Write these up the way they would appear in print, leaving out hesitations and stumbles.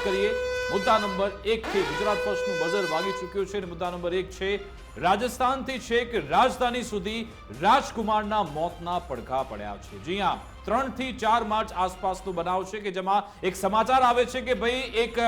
કરીએ મુદ્દા નંબર 1 થી ગુજરાત ફર્સ્ટનું બઝર વાગી ચૂક્યું છે અને મુદ્દા નંબર 1 છે રાજસ્થાનથી છેક રાજધાની સુધી રાજકુમારના મોતના પડઘા પડ્યા છે। જી હા, 3 થી 4 માર્ચ આસપાસનો બનાવ છે કે જેમાં એક સમાચાર આવે છે કે ભાઈ એક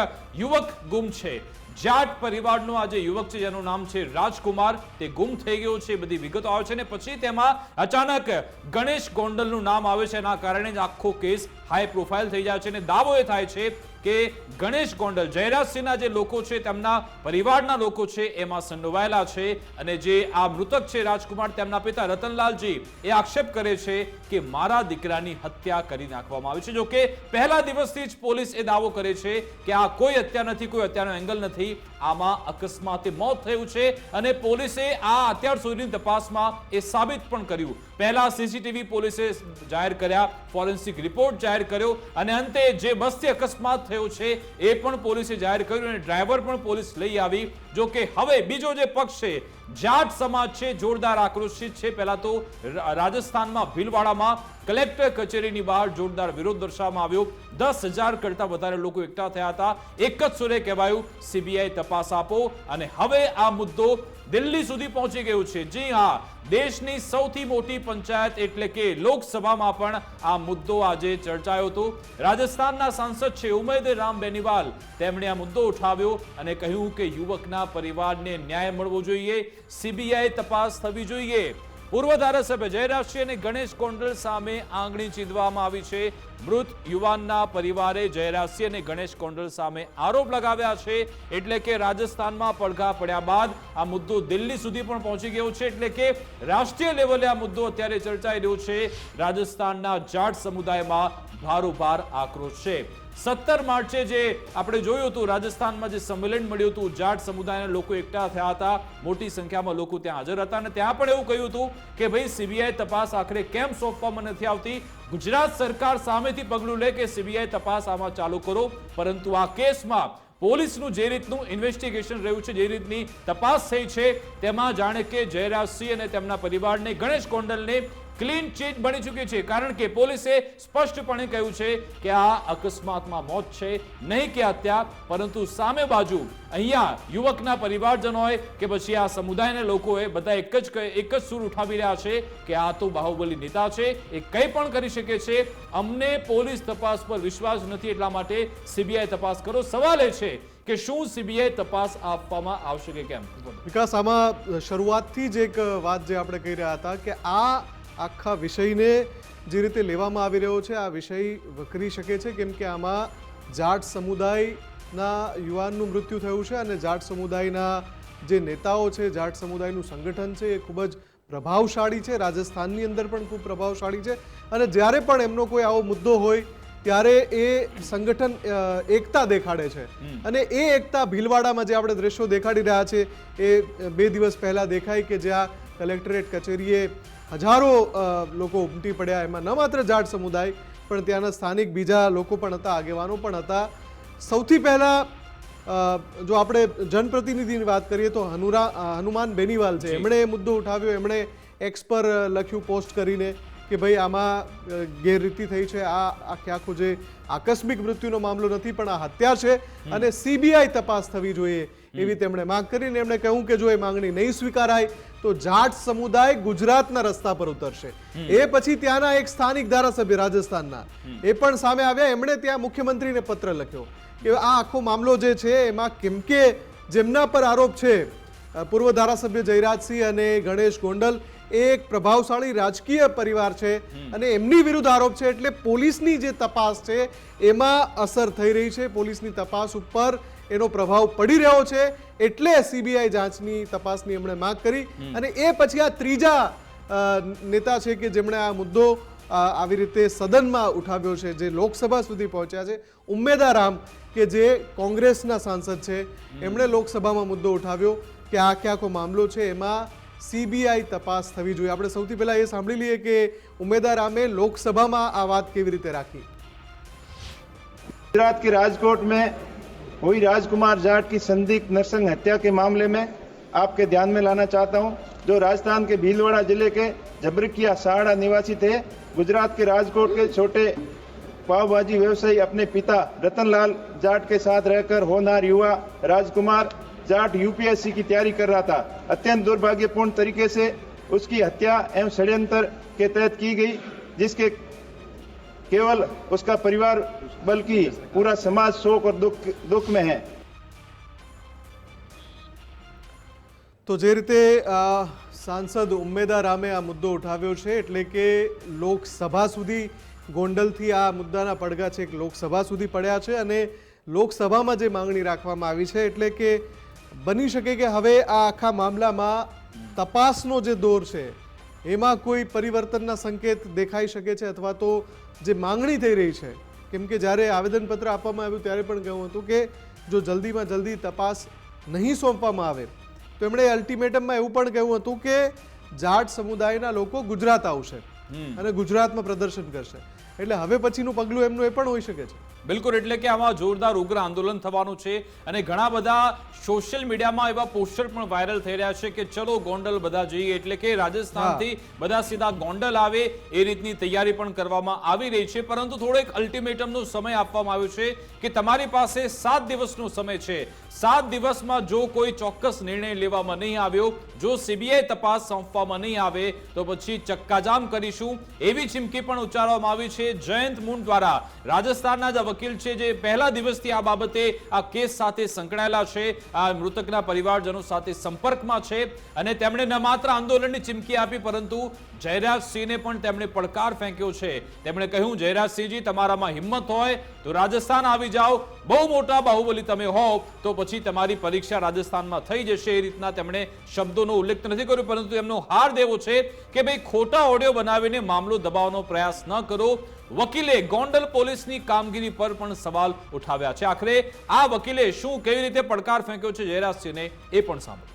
યુવક ગુમ છે। જાટ પરિવારનો આ જે યુવક છે જેનું નામ છે રાજકુમાર, તે ગુમ થઈ ગયો છે, બધી વિગતો આવે છે અને પછી તેમાં અચાનક ગણેશ ગોંડલનું નામ આવે છે। એના કારણે જ આખો કેસ હાઈ પ્રોફાઇલ થઈ જાય છે અને દાવો એ થાય છે કે ગણેશ ગોંડલ, જયરાજસિંહના જે લોકો છે તેમના પરિવારના લોકો છે એમાં સંડોવાયેલા છે અને જે આ મૃતક છે રાજકુમાર, તેમના પિતા રતનલાલજી એ આક્ષેપ કરે છે કે મારા દીકરાની હત્યા કરી નાખવામાં આવી છે। જો કે પહેલા દિવસથી જ પોલીસ એ દાવો કરે છે કે આ કોઈ હત્યા નથી, કોઈ હત્યાનો એંગલ નથી, આમાં અકસ્માતે મોત થયું છે અને પોલીસે આ અત્યાર સુધીની તપાસમાં એ સાબિત પણ કર્યું। પહેલા સીસીટીવી પોલીસે જાહેર કર્યા, ફોરેન્સિક રિપોર્ટ જાહેર કર્યો અને અંતે જે બસથી અકસ્માત થયો છે એ પણ પોલીસે જાહેર કર્યું અને ડ્રાઈવર પણ પોલીસ લઈ આવી। જો કે હવે બીજો જે પક્ષ છે જાટ સમાજ છે જોરદાર આક્રોશિત છે। પહેલા તો રાજસ્થાનમાં ભીલવાડામાં કલેક્ટર કચેરીની બહાર જોરદાર વિરોધ દર્શાવવામાં આવ્યો। 10,000 કરતા વધારે લોકો એકઠા થયા હતા। એક જ સુરે કહેવાયું સીબીઆઈ તપાસ આપો અને હવે આ મુદ્દો દિલ્હી સુધી પહોંચી ગયો છે। જી હા, દેશની સૌથી મોટી પંચાયત એટલે કે લોકસભામાં પણ આ મુદ્દો આજે ચર્ચાયો હતો। રાજસ્થાનના સાંસદ છે ઉમૈદ રામ બેનીવાલ, તેમણે આ મુદ્દો ઉઠાવ્યો અને કહ્યું કે યુવકના પરિવારને ન્યાય મળવો જોઈએ, સીબીઆઈ તપાસ થવી જોઈએ। પૂર્વ ધારાસભ્ય જયરાજસિંહ અને ગણેશ ગોંડલ સામે આંગળી ચીંધવામાં આવી છે। મૃત યુવાનના પરિવારે જયરાજસિંહ અને ગણેશ ગોંડલ સામે આરોપ લગાવ્યા છે। એટલે કે રાજસ્થાનમાં પડઘા પડ્યા બાદ આ મુદ્દો દિલ્હી સુધી પણ પહોંચી ગયો છે। એટલે કે રાષ્ટ્રીય લેવલે આ મુદ્દો અત્યારે ચર્ચાઈ રહ્યો છે। રાજસ્થાનના જાટ સમુદાયમાં ભારોભાર આક્રોશ છે। 17 માર્ચે જે આપણે જોયું હતું રાજસ્થાનમાં જે સંમેલન મળ્યું હતું, જાટ સમુદાયના લોકો એકઠા થયા હતા, મોટી સંખ્યામાં લોકો ત્યાં હાજર હતા અને ત્યાં પણ એવું કહ્યું હતું કે ભાઈ સીબીઆઈ તપાસ આખરે કેમ સોંપવામાં નથી આવતી, ગુજરાત સરકાર સામેથી પગલું લે કે સીબીઆઈ તપાસ આમાં ચાલુ કરો। પરંતુ આ કેસમાં પોલીસનું જે રીતનું ઇન્વેસ્ટિગેશન રહ્યું છે, જે રીતની તપાસ થઈ છે, તેમાં જાણે કે જયરાજસિંહ અને તેમના પરિવારને, ગણેશ ગોંડલને ક્લીન ચીટ બની ચૂકી છે। કારણ કે પોલીસે સ્પષ્ટપણે કહ્યું છે કે આ અકસ્માતમાં મોત છે, નહીં કે હત્યા। પરંતુ સામે બાજુ અહીંયા યુવકના પરિવારજનોએ કે પછી આ સમુદાયના લોકોએ બધા એક જ સૂર ઉઠાવી રહ્યા છે કે આ તો બાહુબલી નેતા છે, એ કંઈ પણ કરી શકે છે, અમને પોલીસ તપાસ પર વિશ્વાસ નથી, એટલા માટે સીબીઆઈ તપાસ કરો। સવાલ એ છે કે શું સીબીઆઈ તપાસ આપવામાં આવશે કે કેમ? વિકાસ, આમાં શરૂઆતથી જ એક વાત જે આપણે કહી રહ્યા હતા કે આ આખા વિષયને જે રીતે લેવામાં આવી રહ્યો છે, આ વિષય વકરી શકે છે કેમ કે આમાં જાટ સમુદાયના યુવાનનું મૃત્યુ થયું છે અને જાટ સમુદાયના જે નેતાઓ છે, જાટ સમુદાયનું સંગઠન છે, એ ખૂબ જ પ્રભાવશાળી છે। રાજસ્થાનની અંદર પણ ખૂબ પ્રભાવશાળી છે અને જ્યારે પણ એમનો કોઈ આવો મુદ્દો હોય ત્યારે એ સંગઠન એકતા દેખાડે છે અને એ એકતા ભીલવાડામાં જે આપણે દ્રશ્યો દેખાડી રહ્યા છે એ 2 દિવસ પહેલા દેખાય કે જ્યાં કલેક્ટરેટ કચેરીએ હજારો લોકો ઉમટી પડ્યા। એમાં ન માત્ર જાટ સમુદાય પણ ત્યાંના સ્થાનિક બીજા લોકો પણ હતા, આગેવાનો પણ હતા। સૌથી પહેલા જો આપણે જનપ્રતિનિધિની વાત કરીએ તો હનુમાન બેનીવાલ છે, એમણે એ મુદ્દો ઉઠાવ્યો। એમણે એક્સ પર લખ્યું પોસ્ટ કરીને કે ભાઈ આમાં ગેરરીતિ થઈ છે, આ આખું જે આકસ્મિક મૃત્યુનો મામલો નથી પણ આ હત્યા છે અને સીબીઆઈ તપાસ થવી જોઈએ એવી તેમણે માંગ કરીને એમણે કહ્યું કે જો એ માંગણી નહીં સ્વીકારાય તો જાટ સમુદાય ગુજરાતના રસ્તા પર ઉતરશે। એ પછી ત્યાંના એક સ્થાનિક ધારાસભ્ય રાજસ્થાનના એ પણ સામે આવ્યા। એમણે ત્યાં મુખ્યમંત્રીને પત્ર લખ્યો કે આ આખો મામલો જે છે એમાં કેમ કે જેમના પર આરોપ છે, પૂર્વ ધારાસભ્ય જયરાજસિંહ અને ગણેશ ગોંડલ, એક પ્રભાવશાળી રાજકીય પરિવાર છે અને એમની વિરુદ્ધ આરોપ છે, એટલે પોલીસની જે તપાસ છે એમાં અસર થઈ રહી છે, પોલીસની તપાસ ઉપર એનો પ્રભાવ પડી રહ્યો છે, એટલે સીબીઆઈ જાંચની તપાસની એમણે માંગ કરી। અને એ પછી આ ત્રીજા નેતા છે કે જેમણે આ મુદ્દો આવી રીતે સદનમાં ઉઠાવ્યો છે, જે લોકસભા સુધી પહોંચ્યા છે, ઉમૈદ રામ કે જે કોંગ્રેસના સાંસદ છે, એમણે લોકસભામાં મુદ્દો ઉઠાવ્યો કે આ આખો મામલો છે એમાં સીબીઆઈ તપાસ થવી જોઈએ। આપણે સૌથી પહેલા એ સાંભળી લઈએ કે ઉમૈદ રામે લોકસભામાં આ વાત કેવી રીતે રાખી। गुजरात के राजकोट में हुई राजकुमार जाट की संदिग्ध नरसंग हत्या के मामले में आपके ध्यान में लाना चाहता हूं, जो राजस्थान के भीलवाड़ा जिले के झबरकिया साहड़ा निवासी थे। गुजरात के राजकोट के छोटे पावभाजी व्यवसायी अपने पिता रतनलाल जाट के साथ रहकर होनहार युवा राजकुमार जाट यूपीएससी की तैयारी कर रहा था। अत्यंत दुर्भाग्यपूर्ण तरीके से उसकी हत्या एवं षड्यंत्र के तहत की गई, जिसके केवल उसका परिवार बल्कि पूरा समाज शोक और दुख में है। તો જે રીતે સાંસદ ઉમ્મેદા રામે આ મુદ્દો ઉઠાવ્યો છે, એટલે કે લોકસભા સુધી ગોંડલથી આ મુદ્દાના પડઘા છે લોકસભા સુધી પડ્યા છે અને લોકસભામાં જે માંગણી રાખવામાં આવી છે, એટલે કે બની શકે કે હવે આ આખા મામલામાં તપાસનો જે દોર છે એમાં કોઈ પરિવર્તનના સંકેત દેખાઈ શકે છે, અથવા તો જે માંગણી થઈ રહી છે, કેમ કે જ્યારે આવેદનપત્ર આપવામાં આવ્યું ત્યારે પણ કહ્યું હતું કે જો જલ્દીમાં જલ્દી તપાસ નહીં સોંપવામાં આવે તો એમણે અલ્ટિમેટમમાં એવું પણ કહ્યું હતું કે જાટ સમુદાયના લોકો ગુજરાત આવશે અને ગુજરાતમાં પ્રદર્શન કરશે, એટલે હવે પછીનું પગલું એમનું એ પણ હોઈ શકે છે। બિલકુલ, એટલે કે આમાં જોરદાર ઉગ્ર આંદોલન થવાનું છે અને ઘણા બધા સોશિયલ મીડિયામાં એવા પોસ્ટર પણ વાયરલ થઈ રહ્યા છે કે ચલો ગોંડલ બધા જઈએ, એટલે કે રાજસ્થાનથી બધા સીધા ગોંડલ આવે એ રીતની તૈયારી પણ કરવામાં આવી રહી છે। પરંતુ થોડો એક અલ્ટિમેટમનો સમય આપવામાં આવ્યો છે કે તમારી પાસે 7 દિવસનો સમય છે, 7 દિવસમાં જો કોઈ ચોક્કસ નિર્ણય લેવામાં નહીં આવ્યો, જો સીબીઆઈ તપાસ સોંપવામાં નહીં આવે તો પછી ચક્કાજામ કરીશું, એવી ચીમકી પણ ઉચ્ચારવામાં આવી છે। જયંત મુંડ દ્વારા રાજસ્થાનના જ વકીલ છે જે પહેલા દિવસથી આ બાબતે આ કેસ સાથે સંકળાયેલા છે, આ મૃતકના પરિવારજનો સાથે સંપર્કમાં છે અને તેમણે ન માત્ર આંદોલનની ચીમકી આપી પરંતુ જયરાજસિંહને પણ તેમણે પડકાર ફેંક્યો છે। તેમણે કહ્યું, જયરાજસિંહજી તમારામાં હિંમત હોય તો રાજસ્થાન આવી જાઓ, બહુ મોટા બાહુબલી તમે હોવ તો પછી તમારી પરીક્ષા રાજસ્થાનમાં થઈ જશે, એ રીતના તેમણે શબ્દોનો ઉલ્લેખ નથી કર્યો, પરંતુ એમનો હાર દેવો છે કે ભાઈ ખોટા ઓડિયો બનાવીને મામલો દબાવવાનો પ્રયાસ ન કરો। વકીલે ગોંડલ પોલીસની કામગીરી પર પણ સવાલ ઉઠાવ્યા છે। આખરે આ વકીલે શું કેવી રીતે પડકાર ફેંક્યો છે જયરાજસિંહને એ પણ સાંભળો।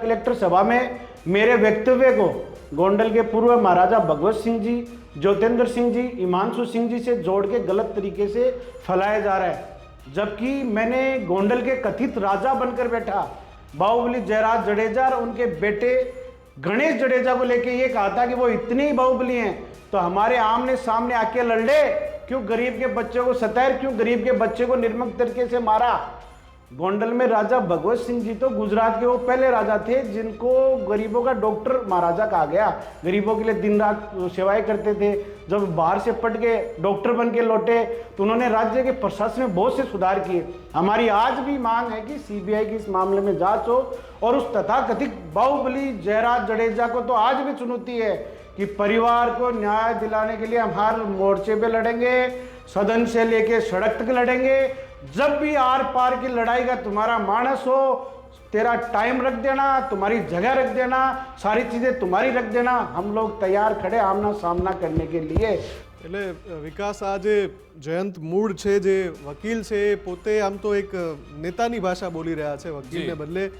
कलेक्टर सभा में मेरे वक्तव्य को गोंडल के पूर्व महाराजा भगवत सिंह जी, ज्योतेंद्र सिंह जी, हिमांशु सिंह जी से जोड़ के गलत तरीके से फैलाया जा रहा है, जबकि मैंने गोंडल के कथित राजा बनकर बैठा बाहुबली जयराज जडेजा और उनके बेटे गणेश जडेजा को लेके ये कहा था कि वो इतने ही बाहुबली हैं तो हमारे आमने सामने आके लड़ ले, क्यों गरीब के बच्चे को सताया, क्यों गरीब के बच्चे को निर्मम तरीके से मारा। गोंडल में राजा भगवत सिंह जी तो गुजरात के वो पहले राजा थे जिनको गरीबों का डॉक्टर महाराजा कहा गया, गरीबों के लिए दिन रात सेवाएं करते थे। जब बाहर से पढ़ के डॉक्टर बन के लौटे तो उन्होंने राज्य के प्रशासन में बहुत से सुधार किए। हमारी आज भी मांग है कि सीबीआई की इस मामले में जांच हो और उस तथाकथित बाहुबली जयराज जडेजा को तो आज भी चुनौती है कि परिवार को न्याय दिलाने के लिए हम हर मोर्चे पे लड़ेंगे, सदन से लेके सड़क तक लड़ेंगे। जब भी आर पार की लड़ाई का तुम्हारा मानस हो, तेरा टाइम रख देना, तुम्हारी जगह रख देना, सारी चीजें तुम्हारी रख देना, हम लोग तैयार खड़े आमना सामना करने के लिए। એટલે વિકાસ આ જે જયંત મૂળ છે જે વકીલ છે એ પોતે આમ તો એક નેતાની ભાષા બોલી રહ્યા છે, વકીલને બદલે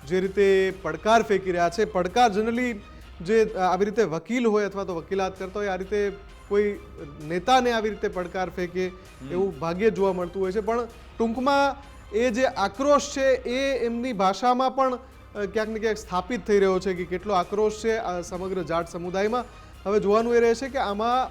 જે રીતે પડકાર ફેંકી રહ્યા છે। પડકાર જનરલી જે આવી રીતે વકીલ હોય અથવા તો વકીલાત કરતા હોય આ રીતે કોઈ નેતાને આવી રીતે પડકાર ફેંકે એવું ભાગ્યે જોવા મળતું હોય છે, પણ ટૂંકમાં એ જે આક્રોશ છે એ એમની ભાષામાં પણ ક્યાંક ને ક્યાંક સ્થાપિત થઈ રહ્યો છે કે કેટલો આક્રોશ છે આ સમગ્ર જાટ સમુદાયમાં। હવે જોવાનું એ રહેશે કે આમાં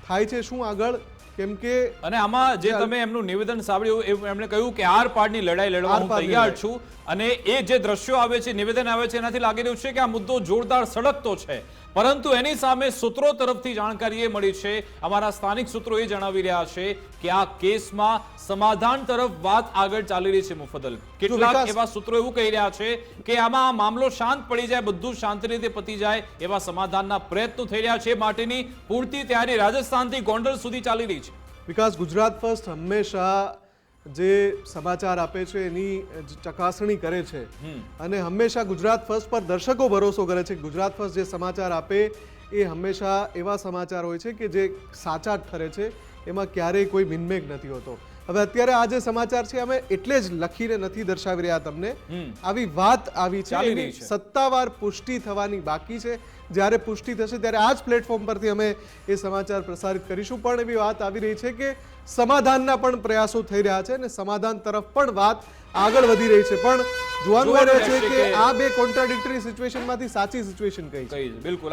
થાય છે શું આગળ, કેમ કે અને આમાં જે તમે એમનું નિવેદન સાંભળ્યું એમણે કહ્યું કે આર પારની લડાઈ લડવા હું તૈયાર છું, અને એ જે દ્રશ્યો આવે છે, નિવેદન આવે છે, એનાથી લાગી રહ્યું છે કે આ મુદ્દો જોરદાર સળગતો છે, પરંતુ એની સામે સૂત્રો તરફથી જાણકારી એ મળી છે, અમારા સ્થાનિક સૂત્રો એ જણાવી રહ્યા છે કે આ કેસમાં સમાધાન તરફ વાત આગળ ચાલી રહી છે। મુફદ્દલ કેટલાક એવા સૂત્રો એવું કહી રહ્યા છે કે આમાં આ મામલો શાંત પડી જાય, બધું શાંતિ રીતે પતી જાય એવા સમાધાનના પ્રયત્નો થઈ રહ્યા છે, માટેની પૂરતી તૈયારી રાજસ્થાનથી ગોંડલ સુધી ચાલી રહી છે। વિકાસ, ગુજરાત ફર્સ્ટ હંમેશા જે સમાચાર આપે છે એની ચકાસણી કરે છે અને હંમેશા ગુજરાત ફર્સ્ટ પર દર્શકો ભરોસો કરે છે। ગુજરાત ફર્સ્ટ જે સમાચાર આપે એ હંમેશા એવા સમાચાર હોય છે કે જે સાચા ઠરે છે, એમાં ક્યારેય કોઈ મિનમેક નથી હોતો। હવે અત્યારે આ જે સમાચાર છે અમે એટલે જ લખીને નથી દર્શાવી રહ્યા તમને, આવી વાત આવી છે, એની સત્તાવાર પુષ્ટિ થવાની બાકી છે। જ્યારે પુષ્ટિ થશે ત્યારે આ જ પ્લેટફોર્મ પરથી અમે એ સમાચાર પ્રસારિત કરીશું, પણ એવી વાત આવી રહી છે કે સમાધાનના પણ પ્રયાસો થઈ રહ્યા છે અને સમાધાન તરફ પણ વાત આગળ વધી રહી છે, પણ જોવાનું એ રહે છે કે આ બે કોન્ટ્રાડિક્ટરી સિચ્યુએશનમાંથી સાચી સિચ્યુએશન કઈ છે। બિલકુલ।